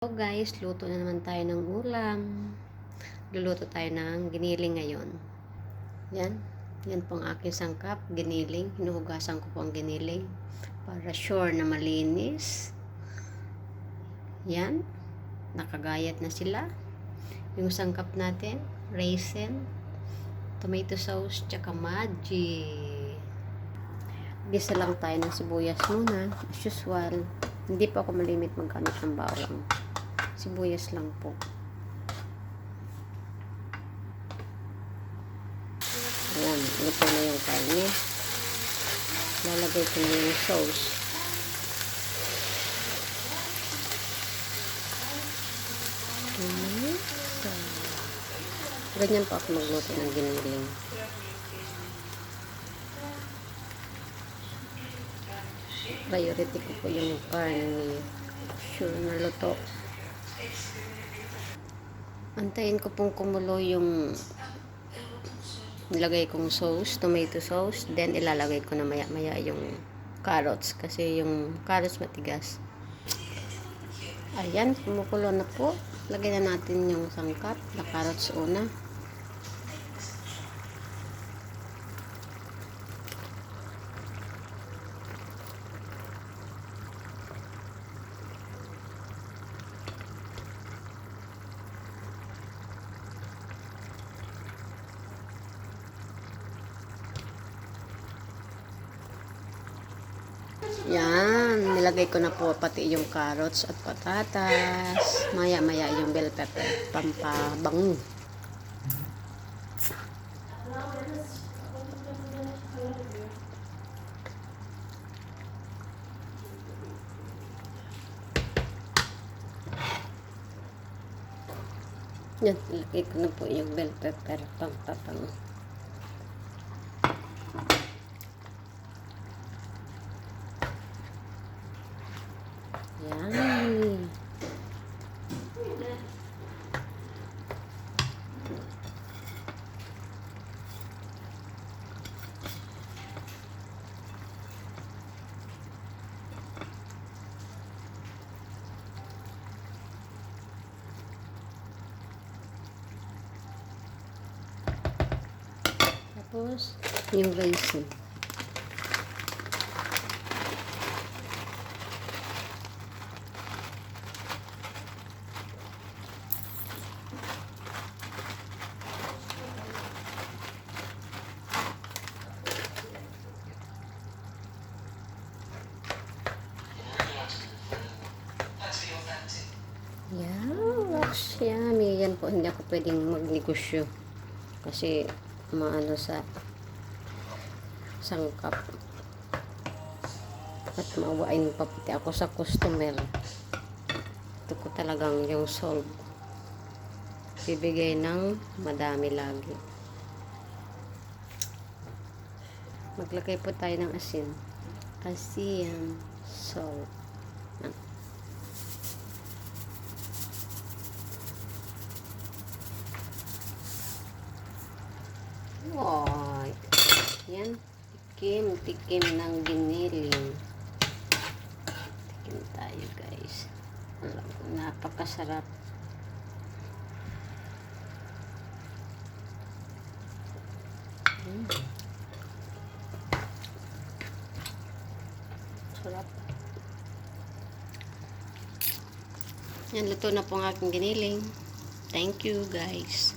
So guys, luto na naman tayo ng ulam. Luluto tayo ng giniling ngayon. Yan. Yan po ang aking sangkap, giniling. Hinuhugasan ko po ang giniling para sure na malinis. Yan. Nakagayat na sila. Yung sangkap natin, raisin, tomato sauce, tsaka Maggi. Gisa lang tayo ng sibuyas muna, as usual. Hindi pa ako malimit maggamit ng bawang. Sibuyas lang po. Ayan, luto na yung karne. Lalagay ko na yung sauce. Ganyan pa ako magluto ng giniling. Priority ko po yung karne. Sure na luto. Antayin ko pong kumulo yung nilagay kong sauce, tomato sauce. Then ilalagay ko na maya-maya yung carrots. Kasi yung carrots matigas. Ayan, kumukulo na po. Lagyan na natin yung sangkap na carrots una. Yan, nilagay ko na po pati yung carrots at patatas. Maya-maya yung bell pepper, pampabango. Yan, nilagay ko na po yung bell pepper, pampabango. Yan. Tapos, yung raisin. Yan, looks yummy. Yan po, hindi ako pwedeng magnegosyo. Kasi, maano sa sangkap. At maawain pa pati ako sa customer. Ito ko talagang yung solve. Bibigay ng madami lagi. Maglagay po tayo ng asin. Asin, salt. Oh, yan. Tikim ng giniling. Tikim tayo, guys. Napakasarap. Sarap. Yan, luto na po ang aking giniling. Thank you, guys.